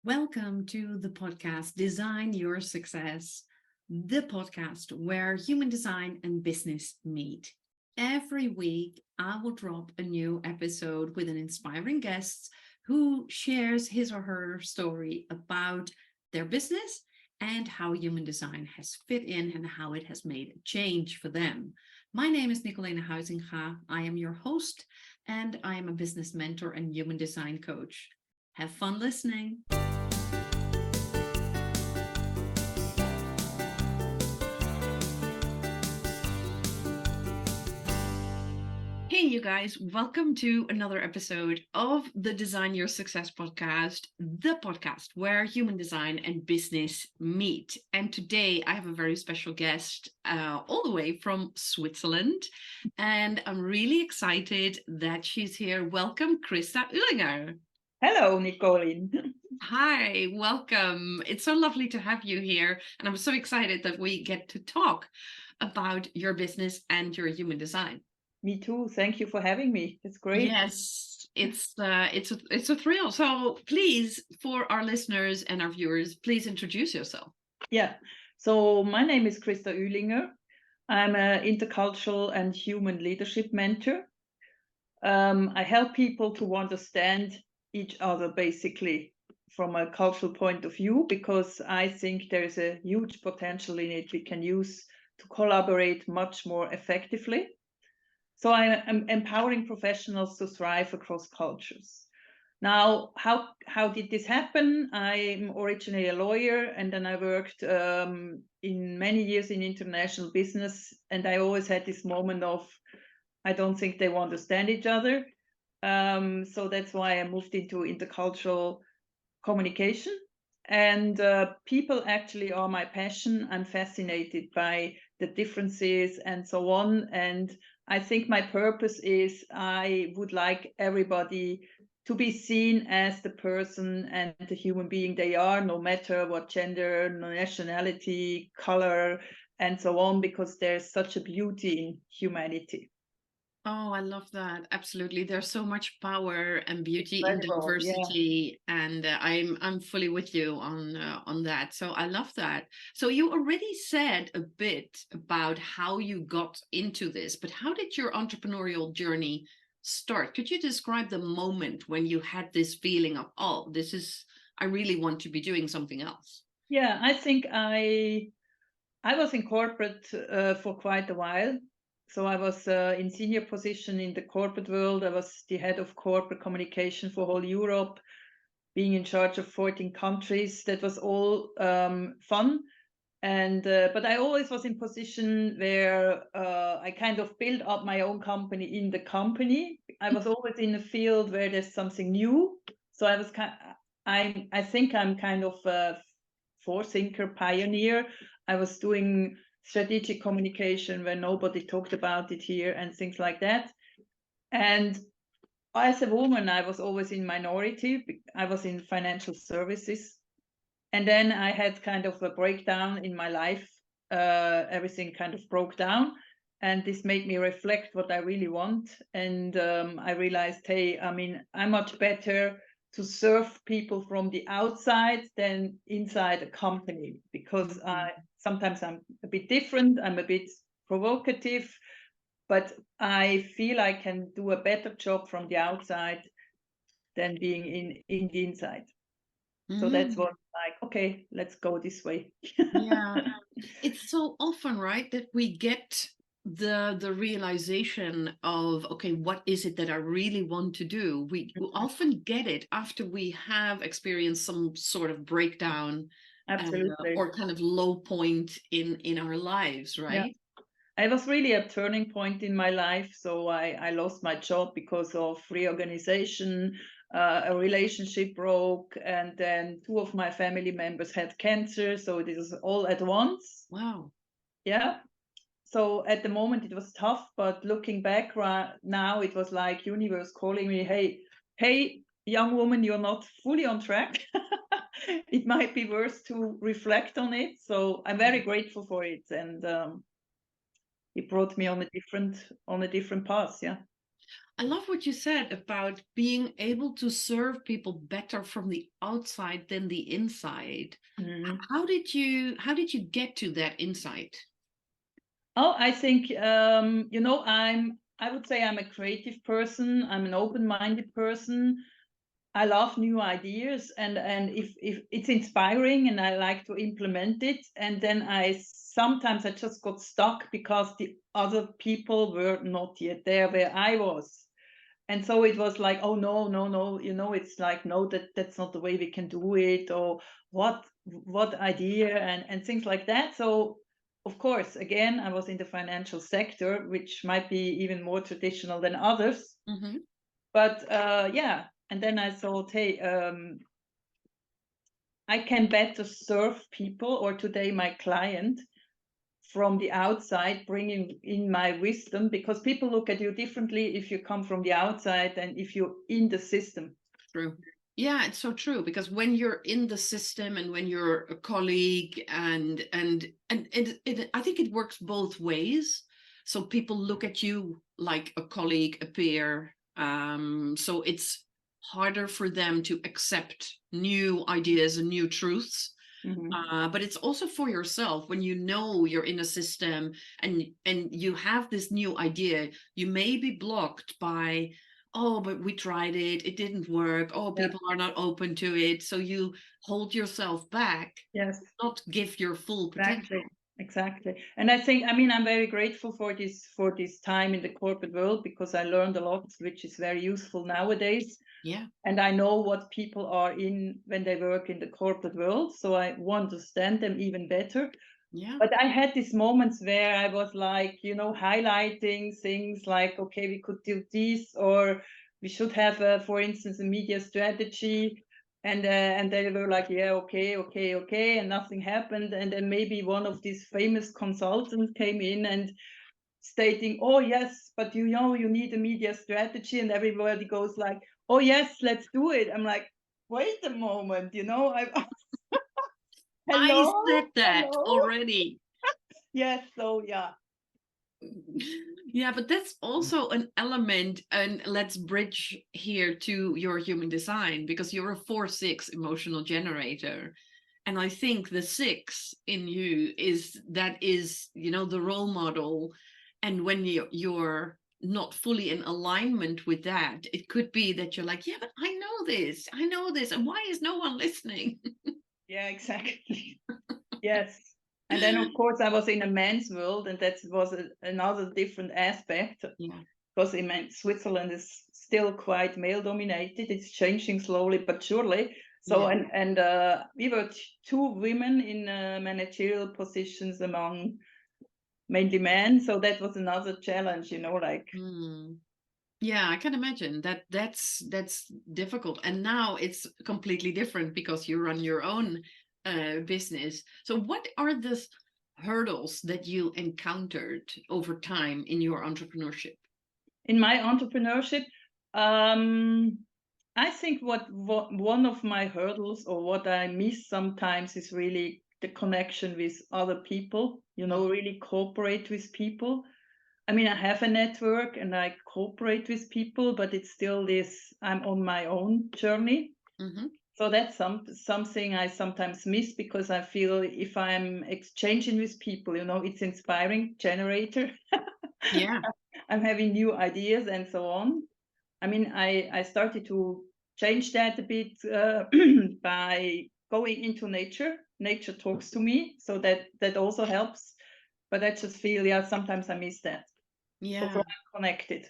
Welcome to the podcast Design Your Success, the podcast where human design and business meet. Every week, I will drop a new episode with an inspiring guest who shares his or her story about their business and how human design has fit in and how it has made a change for them. My name is Nicoline Huizinga. I am your host, and I am a business mentor and human design coach. Have fun listening. Hey, you guys, welcome to another episode of the Design Your Success podcast, the podcast where human design and business meet. And today I have a very special guest all the way from Switzerland. And I'm really excited that she's here. Welcome, Christa Uehlinger. Hello, Nicoline. Hi, welcome. It's so lovely to have you here. And I'm so excited that we get to talk about your business and your human design. Me too. Thank you for having me. It's great. Yes, it's a thrill. So please, for our listeners and our viewers, please introduce yourself. Yeah. So my name is Christa Uehlinger. I'm an intercultural and human leadership mentor. I help people to understand each other basically from a cultural point of view, because I think there's a huge potential in it we can use to collaborate much more effectively. So I am empowering professionals to thrive across cultures. Now, how did this happen? I'm originally a lawyer, and then I worked in many years in international business, and I always had this moment of, I don't think they understand each other. So that's why I moved into intercultural communication. And people actually are my passion. I'm fascinated by the differences and so on. And I think my purpose is I would like everybody to be seen as the person and the human being they are, no matter what gender, nationality, color, and so on, because there's such a beauty in humanity. Oh, I love that. Absolutely. There's so much power and beauty in Incredible, yeah. diversity, and I'm fully with you on that. So I love that. So you already said a bit about how you got into this, but how did your entrepreneurial journey start? Could you describe the moment when you had this feeling of, oh, I really want to be doing something else? Yeah, I think I was in corporate for quite a while. So I was in senior position in the corporate world. I was the head of corporate communication for whole Europe, being in charge of 14 countries. That was all fun. And but I always was in position where I kind of built up my own company in the company. I was always in a field where there's something new. So I think I'm kind of a forethinker, pioneer. I was doing strategic communication when nobody talked about it here and things like that. And as a woman, I was always in minority. I was in financial services. And then I had kind of a breakdown in my life. Everything kind of broke down. And this made me reflect what I really want. And I realized, hey, I mean, I'm much better to serve people from the outside than inside a company, because sometimes I'm a bit different, I'm a bit provocative, but I feel I can do a better job from the outside than being in the inside. So that's what, like, okay, let's go this way. Yeah. It's so often, right, that we get the realization of, okay, what is it that I really want to do? We often get it after we have experienced some sort of breakdown Absolutely. or kind of low point in our lives, Yeah. right? It was really a turning point in my life. So I lost my job because of reorganization. A relationship broke, and then two of my family members had cancer. So this was all at once. Wow. Yeah. So at the moment it was tough, but looking back now, it was like universe calling me, hey, young woman, you're not fully on track. It might be worth to reflect on it. So I'm very grateful for it. And it brought me on a different path. Yeah. I love what you said about being able to serve people better from the outside than the inside. Mhm. How did you get to that insight? Oh, I think I would say I'm a creative person. I'm an open-minded person. I love new ideas, and if it's inspiring and I like to implement it, and then I sometimes I just got stuck because the other people were not yet there where I was. And so it was like, oh no, no, no, it's like, no, that's not the way we can do it, or what idea, and things like that. So of course, again, I was in the financial sector, which might be even more traditional than others. Hmm. But yeah, and then I thought, hey, I can better serve people, or today my client, from the outside, bringing in my wisdom, because people look at you differently if you come from the outside than if you're in the system. True. Yeah, it's so true because when you're in the system and when you're a colleague and I think it works both ways. So people look at you like a colleague, a peer. So it's harder for them to accept new ideas and new truths. Mhm. But it's also for yourself when you know you're in a system and you have this new idea, you may be blocked by, oh, but we tried it didn't work, oh, Yeah. people are not open to it, so you hold yourself back, Yes. not give your full Exactly. potential. Exactly. And I think, I mean, I'm very grateful for this time in the corporate world, because I learned a lot, which is very useful nowadays. Yeah. And I know what people are in when they work in the corporate world, so I understand them even better. Yeah. But I had these moments where I was like, highlighting things like, okay, we could do this, or we should have, for instance, a media strategy. And they were like, yeah, okay, okay, okay, and nothing happened. And then maybe one of these famous consultants came in and stating, oh yes, but you need a media strategy, and everybody goes like, oh yes, let's do it. I'm like, wait a moment, I I hello, said that hello. already. Yes, so yeah. Yeah, but that's also an element, and let's bridge here to your human design because you're a 4-6 emotional generator. And I think the 6 in you is the role model. And when you're not fully in alignment with that, it could be that you're like, yeah, but I know this, and why is no one listening? Yeah, exactly. Yes. And then, of course, I was in a men's world, and that was another different aspect, Yeah. because Switzerland is still quite male dominated. It's changing slowly but surely. So, Yeah. and we were two women in managerial positions among mainly men. So that was another challenge, like. Hmm. Yeah, I can imagine that's difficult. And now it's completely different because you run your own business. So what are the hurdles that you encountered over time in your entrepreneurship? In my entrepreneurship, um, I think what one of my hurdles, or what I miss sometimes, is really the connection with other people. Really cooperate with people. I mean, I have a network and I cooperate with people, but it's still this. I'm on my own journey. Mm-hmm. So that's something I sometimes miss, because I feel if I'm exchanging with people, it's inspiring generator. Yeah. I'm having new ideas and so on. I mean, I started to change that a bit by going into nature. Nature talks to me, so that also helps. But I just feel, yeah, sometimes I miss that. Also, Yeah. I'm connected.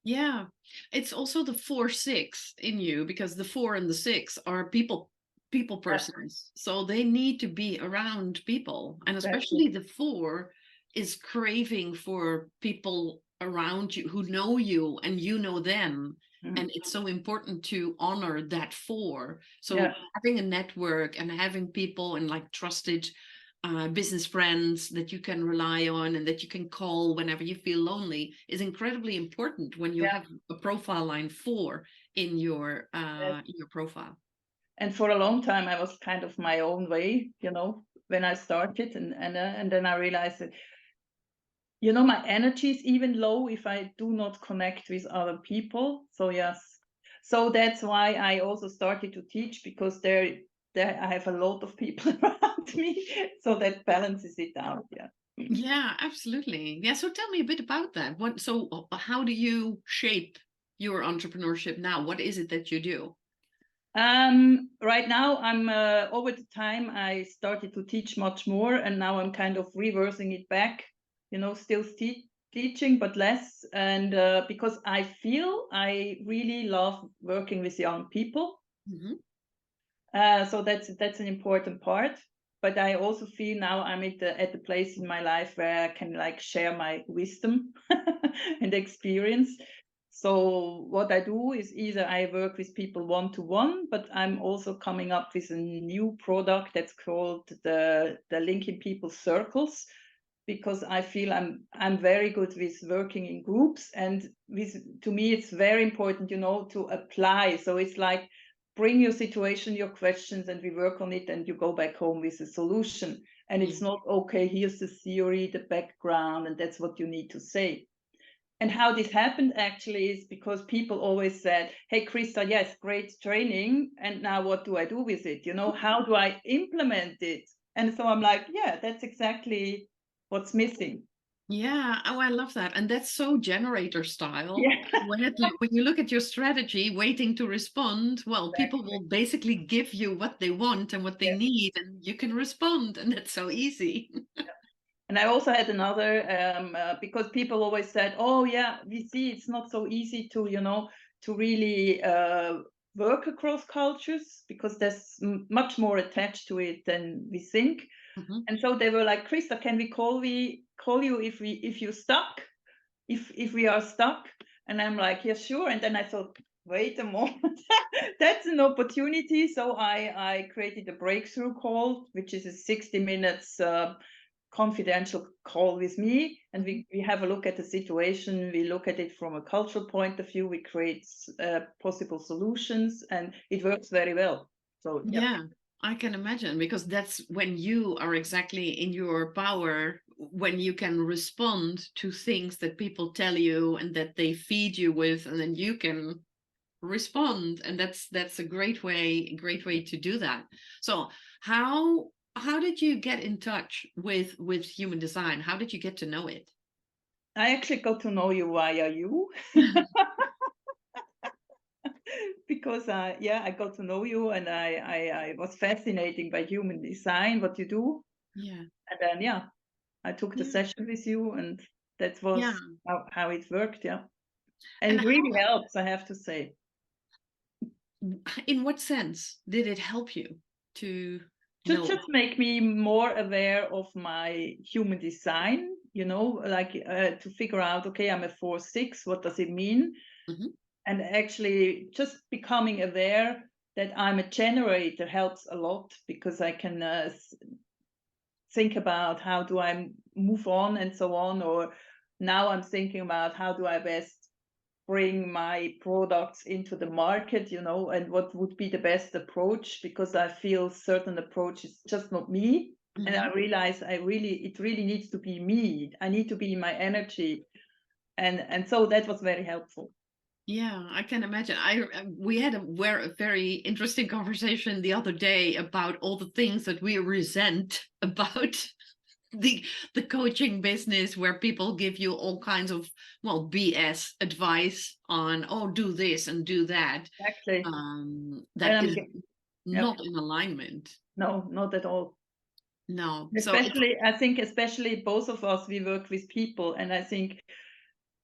Yeah. It's also the 4-6 in you because the 4 and the 6 are people Yeah, persons. So they need to be around people. And exactly. especially the 4 is craving for people around you who know you and you know them. And Mhm. it's so important to honor that 4. So Yeah, having a network and having people and like trusted business friends that you can rely on and that you can call whenever you feel lonely is incredibly important when you yeah. have a profile line 4 in your Yes. profile. And for a long time, I was kind of my own way, when I started, and then I realized that my energy is even low if I do not connect with other people. So yes, so that's why I also started to teach, because there I have a lot of people around me, so that balances it out. Yeah. Yeah, absolutely. Yeah. So tell me a bit about that. How do you shape your entrepreneurship now? What is it that you do? Right now, I'm over the time I started to teach much more, and now I'm kind of reversing it back. Still teaching, but less, and because I feel I really love working with young people. Hmm. So that's an important part. But I also feel now I'm at the place in my life where I can like share my wisdom and experience. So what I do is either I work with people one-to-one, but I'm also coming up with a new product that's called the Linking People Circles, because I feel I'm very good with working in groups, and to me it's very important, to apply. So it's like, bring your situation, your questions, and we work on it, and you go back home with a solution. And it's not, okay, here's the theory, the background, and that's what you need to say. And how this happened actually is because people always said, hey, Christa, yes, great training. And now what do I do with it? How do I implement it? And so I'm like, yeah, that's exactly what's missing. Yeah. Oh, I love that. And that's so generator style. Yeah. When you look at your strategy, waiting to respond, well, people will basically give you what they want and what they Yes. need, and you can respond. And that's so easy. And I also had another, because people always said, oh, yeah, we see it's not so easy to really work across cultures, because there's much more attached to it than we think. Mhm. And so they were like, Christa, can we call you if you're stuck, if we are stuck? And I'm like, yeah, sure. And then I thought, wait a moment, that's an opportunity. So I created a breakthrough call, which is a 60 minutes confidential call with me, and we have a look at the situation. We look at it from a cultural point of view. We create possible solutions, and it works very well. So Yeah, I can imagine, because that's when you are exactly in your power, when you can respond to things that people tell you and that they feed you with, and then you can respond. And that's a great way to do that. So how did you get in touch with human design? How did you get to know it? I actually got to know you via you. Because I got to know you, and I was fascinated by human design, what you do. Yeah. And then I took the Yeah. session with you, and that was Yeah. how it worked. Yeah. And And it how, really helps, I have to say. in what sense did it help you to Just know? just make me more aware of my human design, like to figure out, okay, I'm a 4/6, what does it mean? Mhm. And actually just becoming aware that I'm a generator helps a lot, because I can think about how do I move on and so on. Or now I'm thinking about how do I best bring my products into the market, and what would be the best approach, because I feel certain approach is just not me. And I Mhm. realize it really needs to be me. I need to be in my energy. And so that was very helpful. Yeah, I can imagine. We had a very interesting conversation the other day about all the things that we resent about the the coaching business, where people give you all kinds of, well, BS advice on, oh, do this and do that. Exactly. And That is yeah, not in alignment. no, not at all. No. So it's I think especially both of us, we work with people, and I think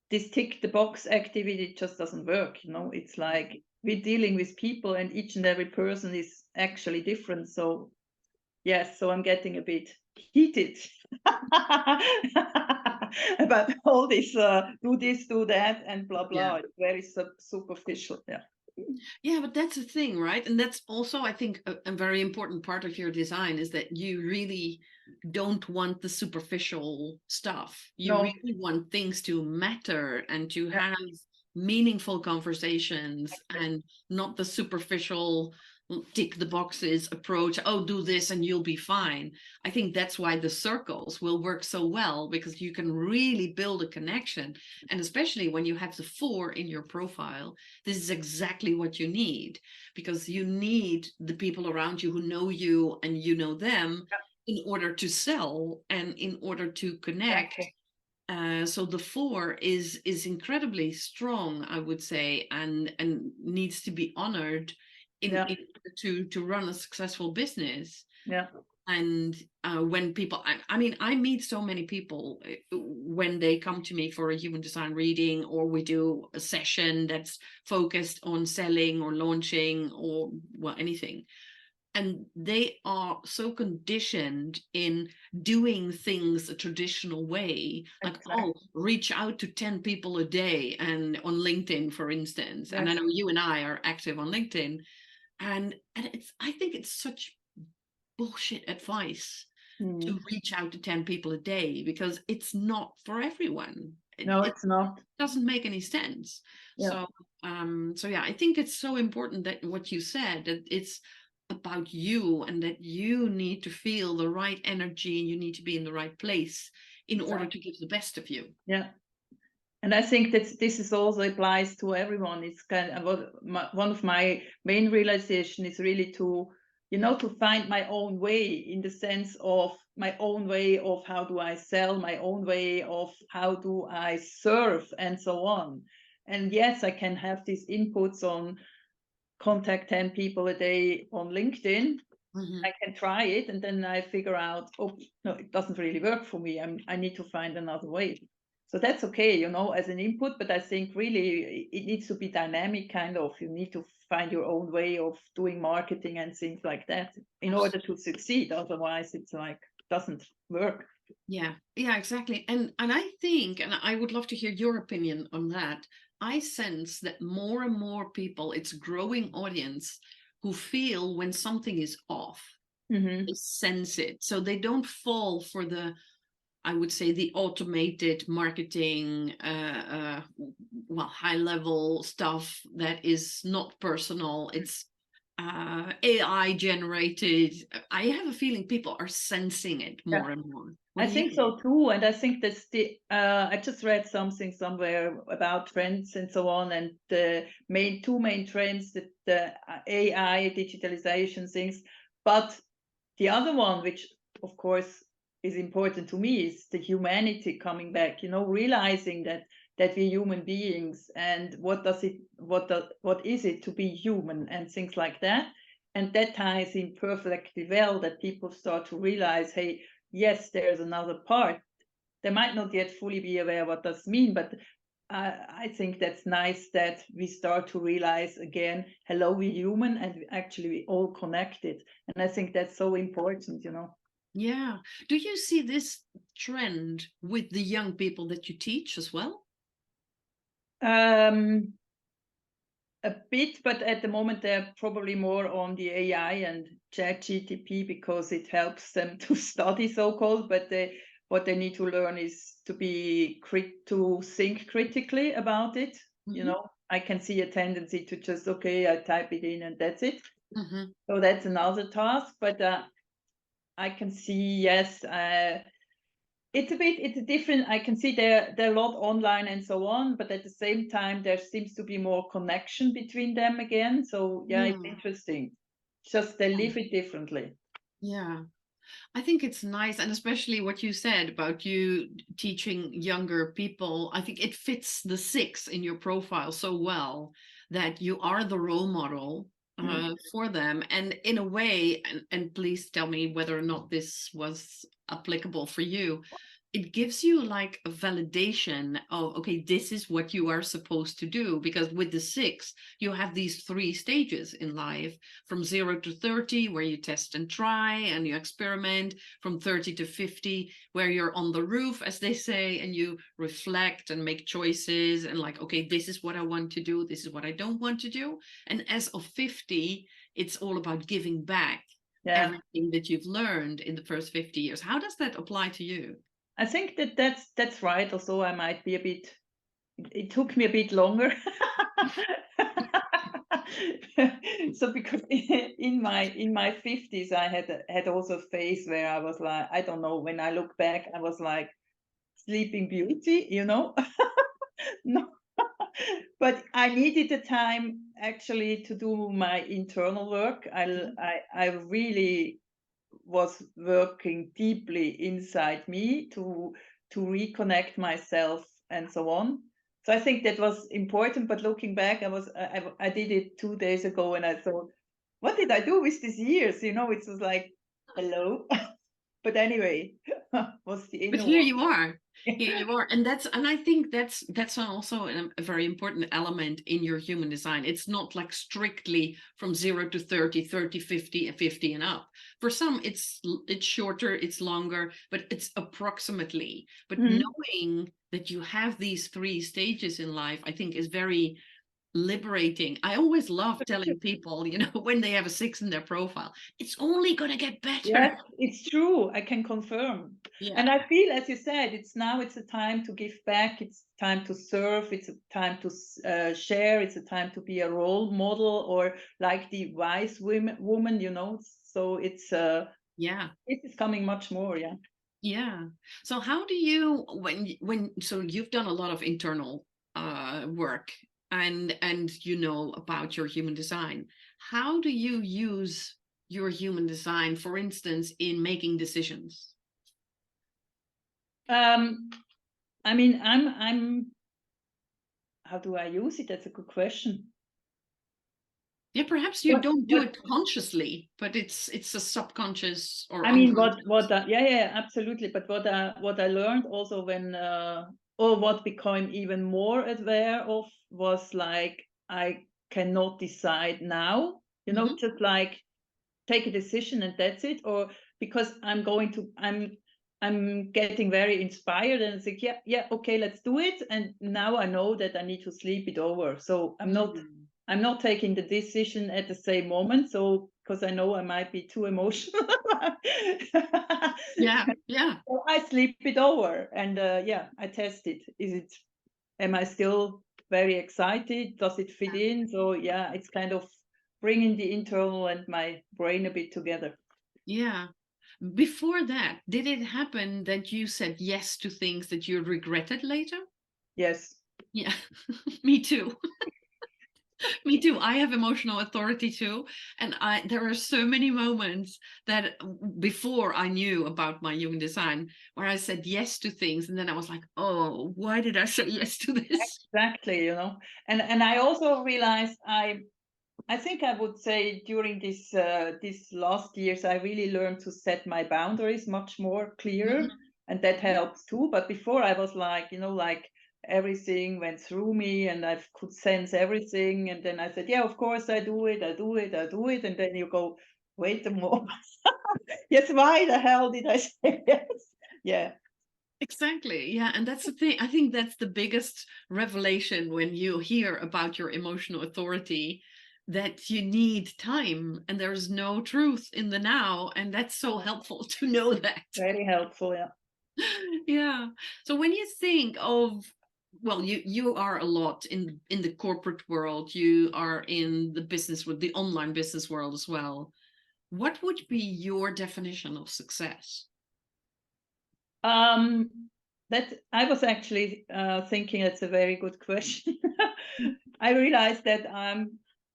this tick the box activity just doesn't work. It's like we're dealing with people, and each and every person is actually different. So yes, so I'm getting a bit heated about all this, do this, do that, and blah yeah. blah. It's very superficial. Yeah. Yeah, but that's the thing, right? And that's also, I think, a very important part of your design, is that you really don't want the superficial stuff. You No. really want things to matter and to Yeah. have meaningful conversations, and not the superficial, tick the boxes approach, oh, do this and you'll be fine. I think that's why the circles will work so well, because you can really build a connection. And especially when you have the 4 in your profile, this is exactly what you need, because you need the people around you who know you and you know them in order to sell and in order to connect. Exactly. So the 4 is incredibly strong, I would say, and needs to be honored in order to run a successful business. Yeah. And when people, I mean, I meet so many people when they come to me for a human design reading, or we do a session that's focused on selling or launching or well, anything. And they are so conditioned in doing things a traditional way, like, Exactly. oh, reach out to 10 people a day, and on LinkedIn, for instance. And I Yes. know you and I are active on LinkedIn, and I think it's such bullshit advice to reach out to 10 people a day, because it's not for everyone. No, It it's not. doesn't make any sense. Yeah. So yeah, I think it's so important that what you said, that it's about you, and that you need to feel the right energy, and you need to be in the right place in order to give the best of you. Yeah. And I think that this is also applies to everyone. It's kind of one of my main realization is really to, to find my own way, in the sense of my own way of how do I sell, my own way of how do I serve, and so on. And yes, I can have these inputs on contact 10 people a day on LinkedIn. I can try it, and then I figure out, oh, no, it doesn't really work for me. I need to find another way. So that's okay, as an input, but I think really it needs to be dynamic, kind of. You need to find your own way of doing marketing and things like that in order to succeed. Otherwise, it's like, doesn't work. Yeah, exactly. And I think, and I would love to hear your opinion on that. I sense that more and more people, it's a growing audience, who feel when something is off. Mm-hmm. They sense it. So they don't fall for the, I would say, the automated marketing, well, high level stuff that is not personal. It's AI generated. I have a feeling people are sensing it more and more. What I do you think think? so too, and I think that's I just read something somewhere about trends and so on, and the two main trends, that the AI, digitalization things, but the other one, which of course is important to me, is the humanity coming back. Realizing that we're human beings, and what is it to be human, and things like that, and that ties in perfectly well. That people start to realize, hey, yes, there's another part. They might not yet fully be aware what does mean, but I think that's nice that we start to realize again, hello, we're human, and actually we all connected. And I think that's so important. Yeah. Do you see this trend with the young people that you teach as well? A bit, but at the moment they're probably more on the AI and ChatGPT, because it helps them to study, so-called. But what they need to learn is to think critically about it. I can see a tendency to just, okay, I type it in and that's it. So that's another task. But I can see, yes, it's a different. I can see they're a lot online and so on, but at the same time there seems to be more connection between them again. So yeah, it's interesting. Just they live it differently. Yeah. I think it's nice, and especially what you said about you teaching younger people. I think it fits the 6 in your profile so well, that you are the role model for them. And in a way, and please tell me whether or not this was applicable for you, it gives you like a validation of, okay, this is what you are supposed to do. Because with the 6, you have these 3 stages in life, from 0 to 30, where you test and try and you experiment, from 30 to 50, where you're on the roof, as they say, and you reflect and make choices, and like, okay, this is what I want to do, this is what I don't want to do. And as of 50, it's all about giving back everything that you've learned in the first 50 years. How does that apply to you? I think that's right. Also, I might be a bit. It took me a bit longer. So because in my 50s, I had also a phase where I was like, I don't know, when I look back, I was like Sleeping Beauty, you know. No, but I needed the time actually to do my internal work. I really was working deeply inside me to reconnect myself and so on. So I think that was important. But looking back, I did it 2 days ago, and I thought, what did I do with these years? You know, it was like, hello. But anyway, was the But inner here one. you are. Here you are. And I think that's also a very important element in your human design. It's not like strictly from 0 to 30, 30, 50, and 50 and up. For some, it's shorter, it's longer, but it's approximately. But Mhm. knowing that you have these 3 stages in life, I think is very liberating. I always love telling people, when they have a 6 in their profile, it's only going to get better. Yes, it's true. I can confirm. Yeah. And I feel, as you said, it's a time to give back. It's time to serve. It's a time to share. It's a time to be a role model, or like the wise woman, you know. So it's Yeah. this is coming much more. Yeah. Yeah. So how do you so you've done a lot of internal work and you know about your human design. How do you use your human design, for instance, in making decisions? I mean, I'm. How do I use it? That's a good question. Yeah, perhaps you don't do it consciously, but it's a subconscious or I mean, unconscious. yeah, absolutely. But what I learned also when, or what became even more aware of, was like, I cannot decide now, you know, Mhm. just like take a decision and that's it. Or because I'm getting very inspired and it's like, yeah, okay, let's do it. And now I know that I need to sleep it over. So Mm. I'm not taking the decision at the same moment. So because I know I might be too emotional. Yeah, yeah. So I sleep it over, and yeah, I test it. Am I still very excited? Does it fit in? So yeah, it's kind of bringing the internal and my brain a bit together. Yeah. Before that, did it happen that you said yes to things that you regretted later? Yes. Yeah, me too. Me too. I have emotional authority too. And there are so many moments that before I knew about my human design where I said yes to things. And then I was like, oh, why did I say yes to this? Exactly, you know. And I also realized I think I would say during this last years, I really learned to set my boundaries much more clearer, Mhm. and that helps too. But before I was like, you know, like everything went through me, and I could sense everything, and then I said, yeah, of course I do it, and then you go, wait a moment, yes, why the hell did I say yes? Yeah, Exactly. Yeah. And that's the thing. I think that's the biggest revelation when you hear about your emotional authority, that you need time and there's no truth in the now. And that's so helpful to know that. very helpful. Yeah. Yeah. So when you think of, well, you are a lot in the corporate world, you are in the business with the online business world as well. What would be your definition of success? Um, that I was actually thinking that's a very good question. I realized that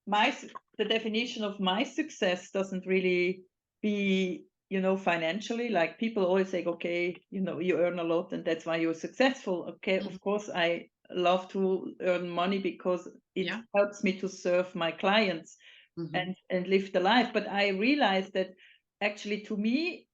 my the definition of my success doesn't really be, you know, financially. Like people always say, okay, you know, you earn a lot and that's why you're successful. Okay, Mhm. of course I love to earn money because it Yeah. helps me to serve my clients Hmm. and live the life. But I realized that actually to me,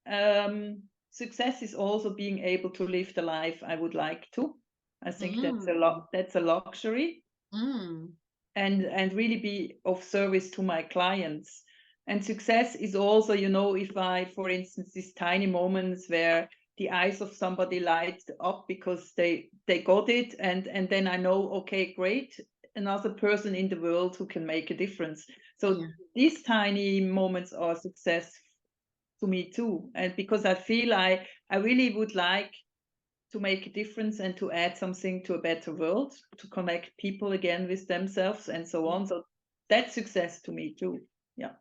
success is also being able to live the life I would like to. I think Mm. that's a luxury, Mm. and really be of service to my clients. And success is also, you know, if I, for instance, these tiny moments where the eyes of somebody light up because they got it, and then I know, okay, great, another person in the world who can make a difference. So Yeah. these tiny moments are success to me too, and because I feel I really would like to make a difference and to add something to a better world, to connect people again with themselves and so on. So that's success to me too. Yeah.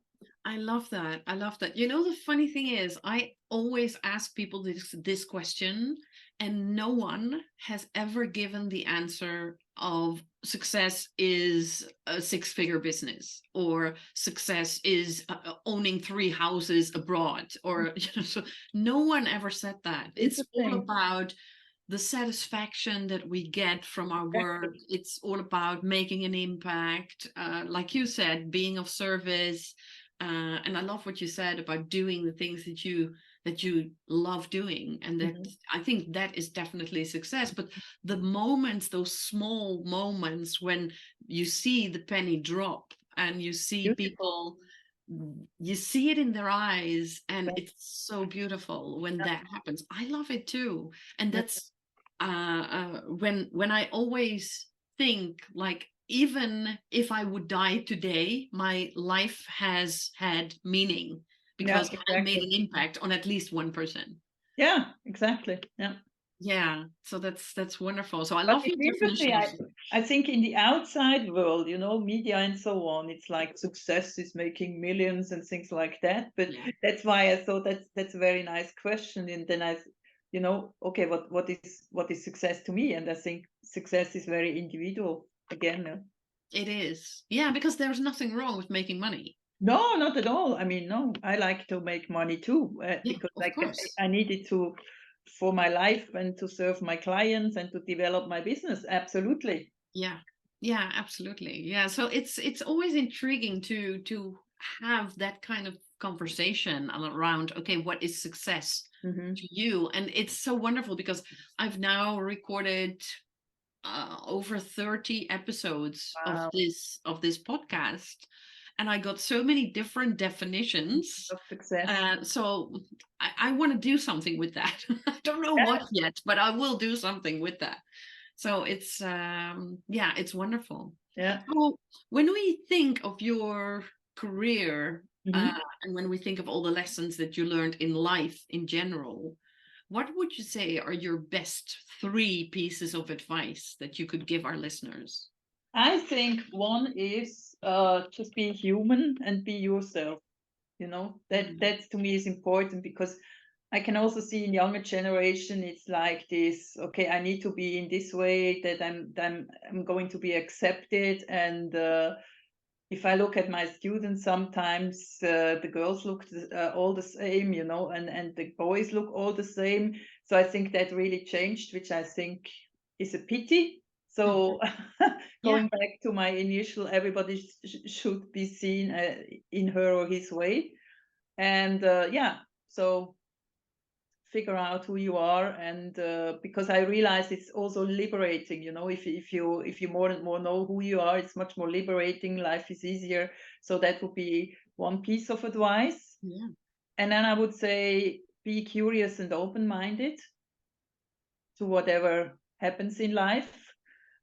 I love that. I love that. You know, the funny thing is, I always ask people this question, and no one has ever given the answer of success is a six-figure business, or success is owning 3 houses abroad, or you know, so no one ever said that. It's all Interesting. about the satisfaction that we get from our work. Exactly. It's all about making an impact, like you said, being of service. And I love what you said about doing the things that you love doing, and that Mhm. I think that is definitely success. But the moments, those small moments when you see the penny drop and you see Beautiful. people, you see it in their eyes, and it's so beautiful when that happens. I love it too. And Yeah. that's when I always think, like, even if I would die today, my life has had meaning Yeah, because I made exactly. an impact on at least one person. Yeah, exactly. Yeah. Yeah, so that's wonderful. So I But love your it's interesting. definition of I think in the outside world, media and so on, it's like success is making millions and things like that. But yeah. that's why I thought that's a very nice question. And then okay, what is success to me? And I think success is very individual again. No? It is. Yeah, because there's nothing wrong with making money. No, not at all. I mean, no, I like to make money too, Yeah, because of course. I need it to for my life and to serve my clients and to develop my business. Absolutely. Yeah. Yeah, absolutely. Yeah, so it's always intriguing to have that kind of conversation around, okay, what is success Hmm. to you? And it's so wonderful because I've now recorded over 30 episodes Wow. of this podcast, and I got so many different definitions. Of success. So I want to do something with that. I don't know what Yeah. yet, but I will do something with that. So it's yeah, it's wonderful. Yeah. So when we think of your career, Hmm. and when we think of all the lessons that you learned in life in general, what would you say are your best 3 pieces of advice that you could give our listeners? I think one is just be human and be yourself. Mm. That to me is important because I can also see in younger generation it's like this. Okay, I need to be in this way that I'm going to be accepted. And if I look at my students, sometimes the girls look all the same, and the boys look all the same. So I think that really changed, which I think is a pity. Mhm. So Yeah, going back to my initial, everybody should be seen in her or his way. And yeah, so figure out who you are. And because I realize it's also liberating, if you more and more know who you are, it's much more liberating, life is easier. So that would be one piece of advice. yeah. And then I would say be curious and open-minded to whatever happens in life.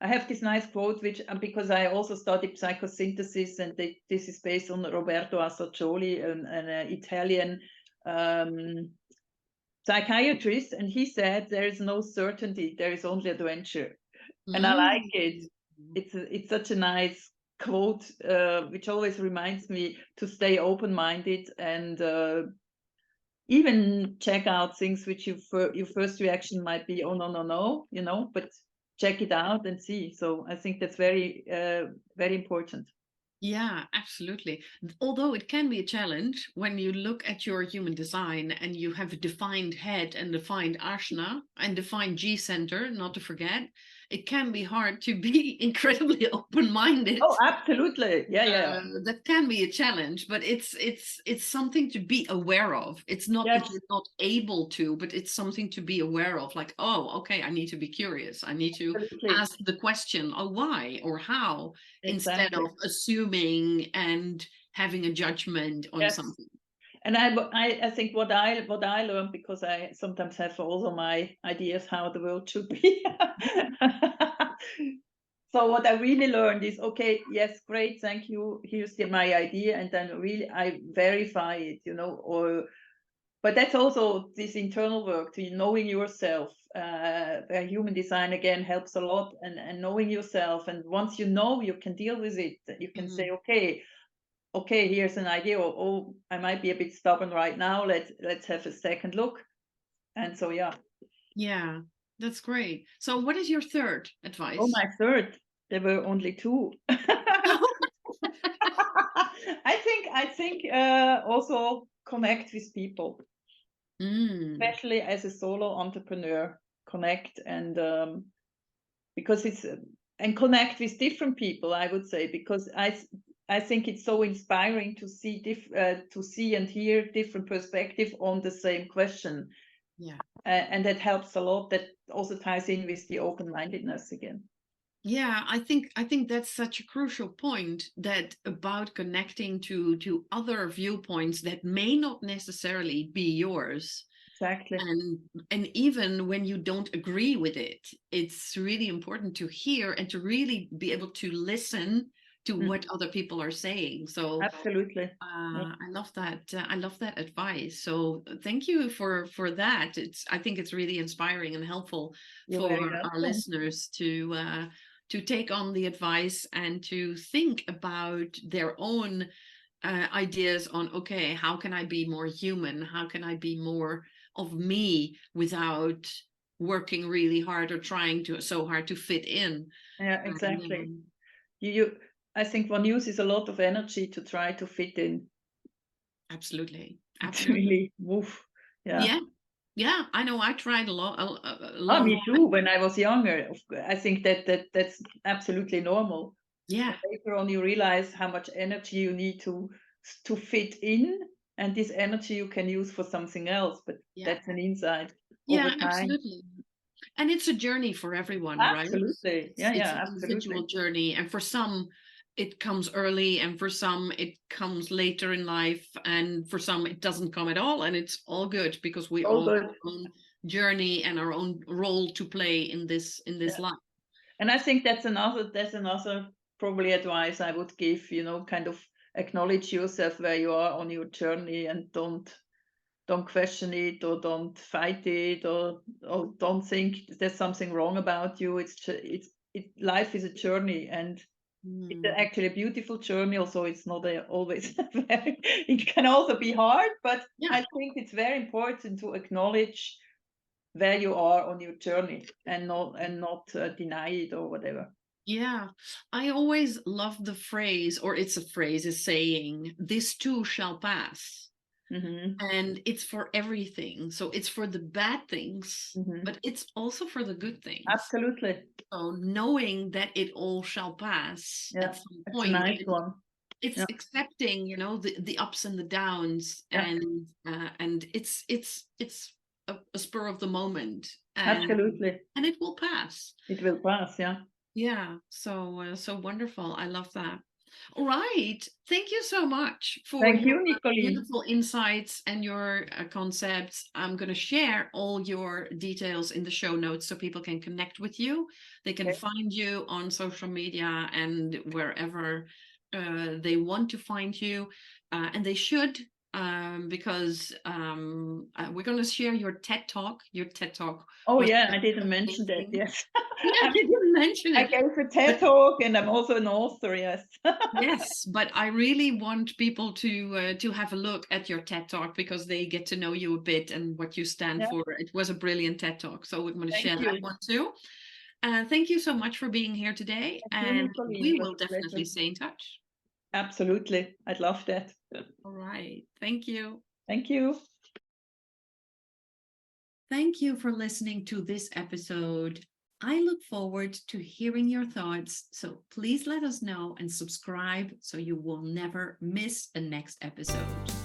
I have this nice quote, which because I also studied psychosynthesis, and this is based on Roberto Assagioli, an Italian um, psychiatrist, and he said there is no certainty, there is only adventure. And I like it. Mm. It's such a nice quote, which always reminds me to stay open-minded and even check out things which your first reaction might be, oh, no, no, no, but check it out and see. So I think that's very very important. Yeah, absolutely. Although it can be a challenge when you look at your human design and you have a defined head and defined ashna and defined G center, not to forget, it can be hard to be incredibly open-minded. Oh, absolutely. Yeah, yeah. That can be a challenge, but it's something to be aware of. It's not that Yes, you're not able to, but it's something to be aware of. Like, oh, okay, I need to be curious. I need to absolutely. ask the question, oh, why or how, instead Exactly. of assuming and having a judgment on Yes. something. And I think what I learned, because I sometimes have also my ideas how the world should be. So what I really learned is, okay, yes, great, thank you. Here's my idea, and then really I verify it, or but that's also this internal work to knowing yourself. Human design again helps a lot, and knowing yourself. And once you know, you can deal with it. You can say, okay, here's an idea. Or, oh, I might be a bit stubborn right now. Let's have a second look. And so, yeah. Yeah, that's great. So what is your third Oh, advice? my third. There were only two. I think also connect with people, especially as a solo entrepreneur. Connect and because it's and connect with different people. I would say, because I think it's so inspiring to see and hear different perspective on the same question. Yeah. And that helps a lot. That also ties in with the open-mindedness again. Yeah, I think that's such a crucial point, that about connecting to other viewpoints that may not necessarily be yours. Exactly. And even when you don't agree with it, it's really important to hear and to really be able to listen to what other people are saying. So Absolutely. I love that. I love that advice. So thank you for that. I think it's really inspiring and helpful You're for very our welcome. listeners to take on the advice and to think about their own ideas on, okay, how can I be more human? How can I be more of me without working really hard or trying so hard to fit in? Yeah, exactly. I think one uses a lot of energy to try to fit in. Absolutely. It's Absolutely. really woof. Yeah. Yeah, I know. I tried a lot, a Oh, long me time. too. When I was younger, I think that's absolutely normal. Yeah, But later on, you realize how much energy you need to fit in, and this energy you can use for something else. But yeah, that's an insight over yeah, time. absolutely. And it's a journey for everyone, right? Absolutely. It's Yeah, it's yeah, an individual absolutely. journey, and for some it comes early, and for some it comes later in life, and for some it doesn't come at all, and it's all good because we All all have good. our own journey and our own role to play in this Yeah. life. And I think that's another probably advice I would give, kind of acknowledge yourself where you are on your journey, and don't question it, or don't fight it, or don't think there's something wrong about you. Life is a journey, and it's Mm, actually a beautiful journey. Also, it's not always very, it can also be hard, but yeah. I think it's very important to acknowledge where you are on your journey, and not deny it or whatever. Yeah, I always love the phrase, or it's a phrase, is saying, "This too shall pass." Mm-hmm. And it's for everything. So it's for the bad things, Mm-hmm. but it's also for the good things. Absolutely. So knowing that it all shall pass Yeah, at some it's a point, nice and one. it's Yeah, accepting, the ups and the downs, yeah, and it's a spur of the moment, absolutely. and it will pass. It will pass. Yeah. Yeah, so wonderful. I love that. All right. Thank you so much for Thank your you, Nicoline. beautiful insights and your concepts. I'm going to share all your details in the show notes so people can connect with you. They can Okay. find you on social media and wherever they want to find you. And they should, because we're going to share your TED Talk. Your TED Talk Oh was yeah, I just didn't mention that. amazing. Yes. Yeah, you didn't mention I it. gave a TED But talk, and I'm also an author. Yes. yes, but I really want people to have a look at your TED Talk because they get to know you a bit and what you stand Yeah. for. It was a brilliant TED Talk, so we're going to Thank share that you. one too. Thank you so much for being here today, Thank you, and Nicoline. we It was will a definitely pleasure. stay in touch. Absolutely. I'd love that. All right. Thank you. Thank you. Thank you for listening to this episode. I look forward to hearing your thoughts, so please let us know and subscribe so you will never miss a next episode.